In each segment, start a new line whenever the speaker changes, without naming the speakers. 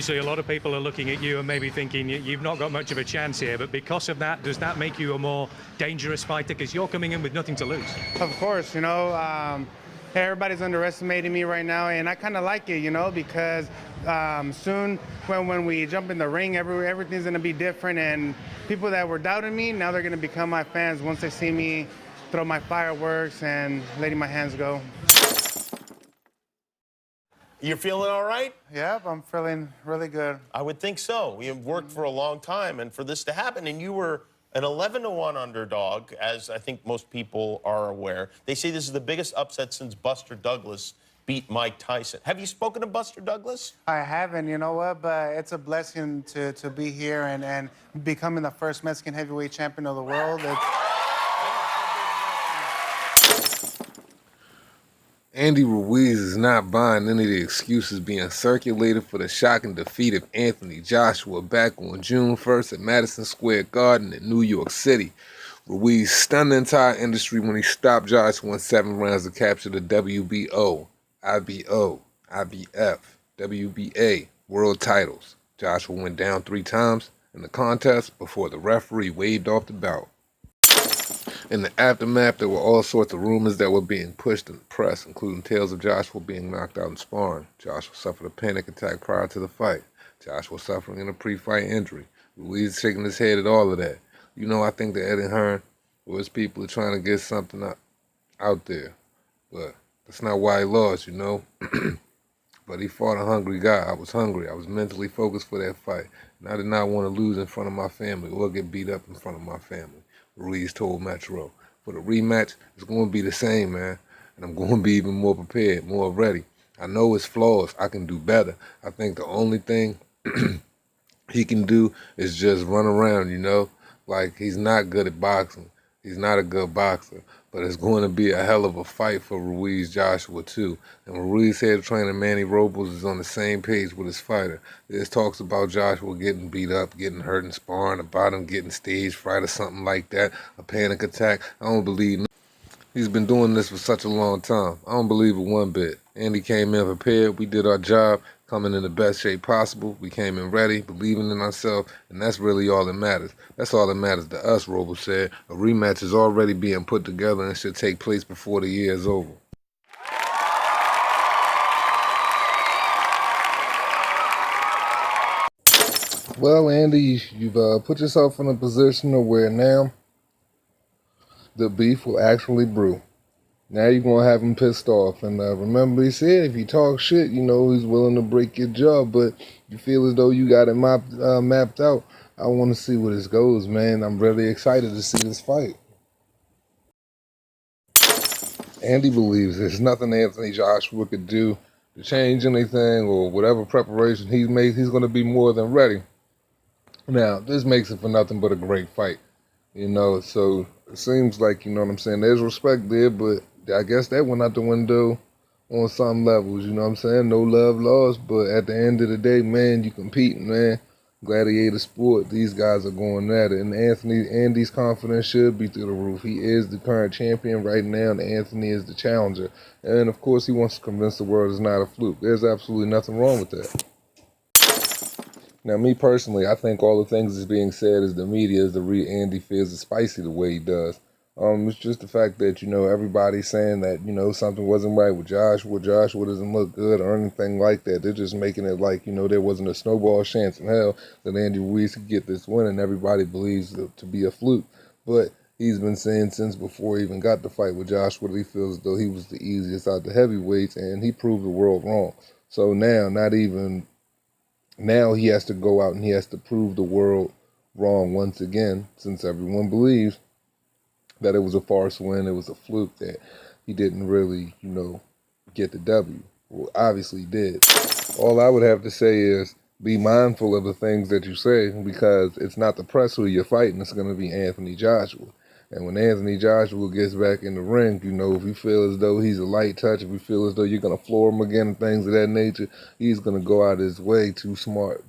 obviously a lot of people are looking at you and maybe thinking you've not got much of a chance here, but because of that, does that make you a more dangerous fighter? Because you're coming in with nothing to lose.
Of course, you know, everybody's underestimating me right now, and I kind of like it, you know, because soon when we jump in the ring, everything's going to be different, and people that were doubting me, now they're going to become my fans once they see me throw my fireworks and letting my hands go.
You're feeling all right?
Yep, I'm feeling really good.
I would think so. You've worked for a long time, and for this to happen, and you were an 11-1 underdog, as I think most people are aware. They say this is the biggest upset since Buster Douglas beat Mike Tyson. Have you spoken to Buster Douglas?
I haven't, you know what, but it's a blessing to be here and becoming the first Mexican heavyweight champion of the world.
Andy Ruiz is not buying any of the excuses being circulated for the shocking defeat of Anthony Joshua back on June 1st at Madison Square Garden in New York City. Ruiz stunned the entire industry when he stopped Joshua in 7 rounds to capture the WBO, IBO, IBF, WBA world titles. Joshua went down 3 times in the contest before the referee waved off the bout. In the aftermath, there were all sorts of rumors that were being pushed in the press, including tales of Joshua being knocked out in sparring. Joshua suffered a panic attack prior to the fight. Joshua suffering a pre-fight injury. Ruiz shaking his head at all of that. You know, I think that Eddie Hearn or his people are trying to get something out there. But that's not why he lost, you know. But he fought a hungry guy. I was hungry. I was mentally focused for that fight. And I did not want to lose in front of my family or get beat up in front of my family. Ruiz told Metro. For the rematch, it's going to be the same, man. And I'm going to be even more prepared, more ready. I know it's flaws. I can do better. I think the only thing he can do is just run around, you know. Like, he's not good at boxing. He's not a good boxer. But it's going to be a hell of a fight for Ruiz Joshua, too. And Ruiz head trainer Manny Robles is on the same page with his fighter. There's talks about Joshua getting beat up, getting hurt in sparring, about him getting stage fright or something like that, a panic attack. I don't believe no. He's been doing this for such a long time. I don't believe it one bit. Andy came in prepared. We did our job, coming in the best shape possible. We came in ready, believing in ourselves, and that's really all that matters. That's all that matters to us, Robles said. A rematch is already being put together and should take place before the year is over. Well, Andy, you've put yourself in a position of where now the beef will actually brew. Now you're going to have him pissed off. And remember he said if you talk shit, you know, he's willing to break your jaw. But you feel as though you got it mapped out. I want to see where this goes, man. I'm really excited to see this fight. Andy believes there's nothing Anthony Joshua could do to change anything or whatever preparation he's made. He's going to be more than ready. Now, this makes it for nothing but a great fight. You know, so it seems like, you know what I'm saying, there's respect there, but I guess that went out the window on some levels, you know what I'm saying? No love lost, but at the end of the day, man, you competing, man. Gladiator sport, these guys are going at it, and Andy's confidence should be through the roof. He is the current champion right now, and Anthony is the challenger. And, of course, he wants to convince the world it's not a fluke. There's absolutely nothing wrong with that. Now, me personally, I think all the things that's being said is the media is the reason Andy feels is spicy the way he does. It's just the fact that, you know, everybody's saying that, you know, something wasn't right with Joshua. Joshua doesn't look good or anything like that. They're just making it like, you know, there wasn't a snowball chance in hell that Andy Ruiz could get this win, and everybody believes it to be a fluke. But he's been saying since before he even got the fight with Joshua that he feels as though he was the easiest out the heavyweights, and he proved the world wrong. So now he has to go out and he has to prove the world wrong once again, since everyone believes that it was a farce win, it was a fluke, that he didn't really, you know, get the W. Well, obviously he did. All I would have to say is be mindful of the things that you say, because it's not the press who you're fighting, it's going to be Anthony Joshua. And when Anthony Joshua gets back in the ring, you know, if you feel as though he's a light touch, if you feel as though you're going to floor him again and things of that nature, he's going to go out his way to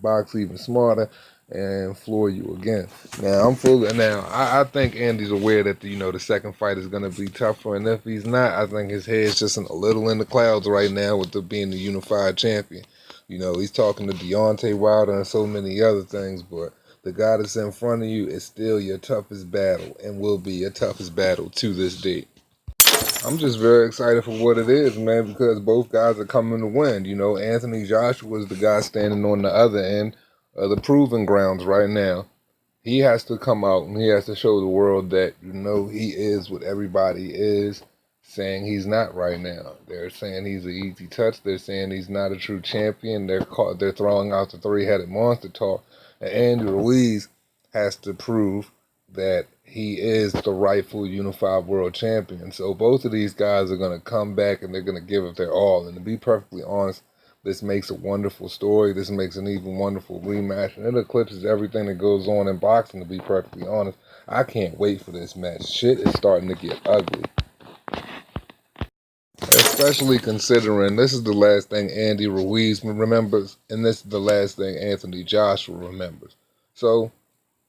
box even smarter and floor you again. Now, I think Andy's aware that, you know, the second fight is going to be tougher. And if he's not, I think his head's just a little in the clouds right now with being the unified champion. You know, he's talking to Deontay Wilder and so many other things, but the guy that's in front of you is still your toughest battle and will be your toughest battle to this day. I'm just very excited for what it is, man, because both guys are coming to win. You know, Anthony Joshua is the guy standing on the other end of the proving grounds right now. He has to come out and he has to show the world that, you know, he is what everybody is saying he's not right now. They're saying he's an easy touch. They're saying he's not a true champion. They're throwing out the three-headed monster talk. And Andy Ruiz has to prove that he is the rightful unified world champion. So both of these guys are going to come back and they're going to give it their all. And to be perfectly honest, this makes a wonderful story. This makes an even wonderful rematch. And it eclipses everything that goes on in boxing, to be perfectly honest. I can't wait for this match. Shit is starting to get ugly. Especially considering this is the last thing Andy Ruiz remembers, and this is the last thing Anthony Joshua remembers. So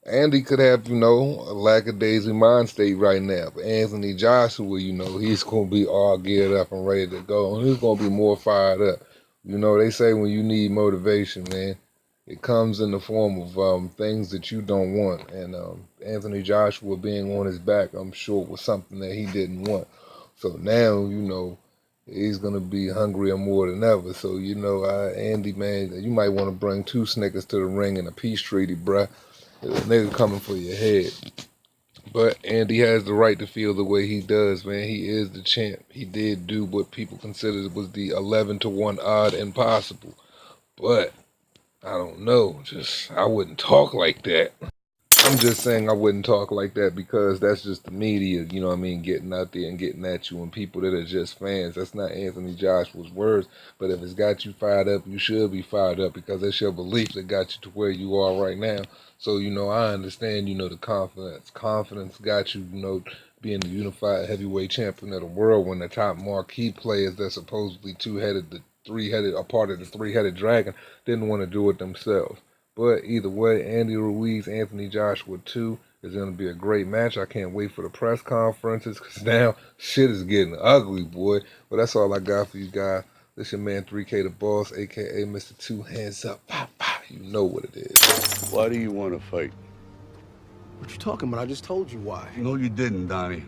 Andy could have, you know, a lackadaisy mind state right now. But Anthony Joshua, you know, he's going to be all geared up and ready to go. And he's going to be more fired up. You know, they say when you need motivation, man, it comes in the form of things that you don't want. And Anthony Joshua being on his back, I'm sure, was something that he didn't want. So now, you know, he's going to be hungrier more than ever. So, you know, Andy, man, you might want to bring 2 Snickers to the ring and a peace treaty, bruh. Nigga coming for your head. But Andy has the right to feel the way he does, man. He is the champ. He did do what people considered was the 11-to-1 odd impossible. But, I don't know. I wouldn't talk like that. I'm just saying I wouldn't talk like that because that's just the media, you know what I mean, getting out there and getting at you and people that are just fans. That's not Anthony Joshua's words, but if it's got you fired up, you should be fired up because that's your belief that got you to where you are right now. So, you know, I understand, you know, the confidence. Confidence got you, you know, being the unified heavyweight champion of the world when the top marquee players that supposedly a part of the three-headed dragon didn't want to do it themselves. But either way, Andy Ruiz, Anthony Joshua 2 is going to be a great match. I can't wait for the press conferences because now shit is getting ugly, boy. But that's all I got for you guys. This your man 3K the Boss, a.k.a. Mr. Two Hands Up. Pow, pow. You know what it is.
Why do you want to fight?
What you talking about? I just told you why.
No, you didn't, Donnie.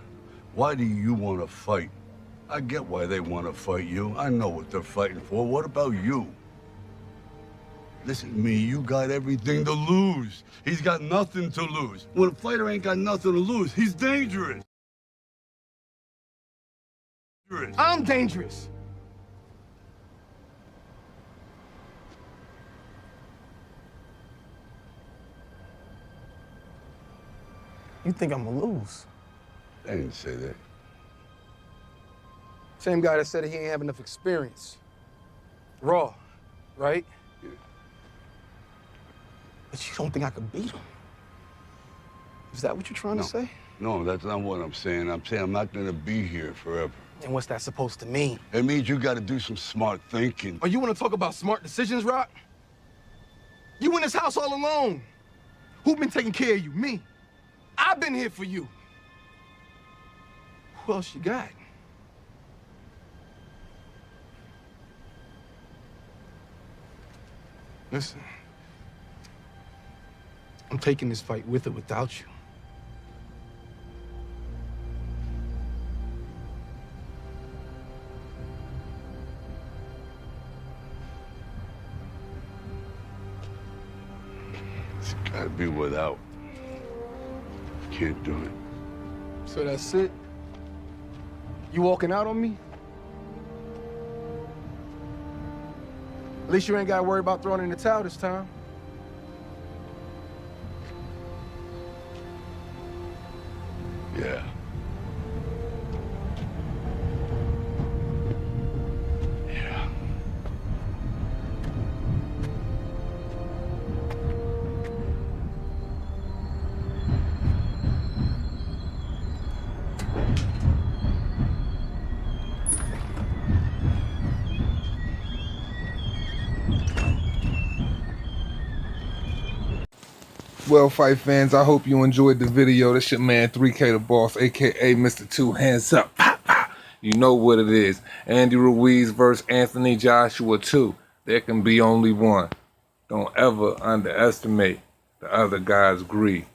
Why do you want to fight? I get why they want to fight you. I know what they're fighting for. What about you? Listen to me, you got everything to lose. He's got nothing to lose. When a fighter ain't got nothing to lose, he's dangerous.
I'm dangerous. You think I'm gonna lose?
I didn't say that.
Same guy that said he ain't have enough experience. Raw, right?
Yeah.
But you don't think I could beat him? Is that what you're trying to say?
No, that's not what I'm saying. I'm saying I'm not gonna be here forever.
And what's that supposed to mean?
It means you gotta do some smart thinking.
Oh, you wanna talk about smart decisions, Rock? You in this house all alone. Who been taking care of you? Me. I've been here for you. Who else you got? Listen, I'm taking this fight with or without you.
It's gotta be without. Can't do it.
So that's it? You walking out on me? At least you ain't got to worry about throwing in the towel this time.
Yeah. Yeah.
Well, fight fans, I hope you enjoyed the video. This your man 3K the Boss, a.k.a. Mr. Two Hands Up. You know what it is. Andy Ruiz versus Anthony Joshua 2. There can be only one. Don't ever underestimate the other guy's greed,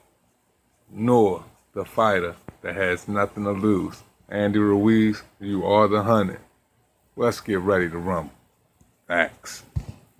nor the fighter that has nothing to lose. Andy Ruiz, you are the hunted. Let's get ready to rumble. Thanks.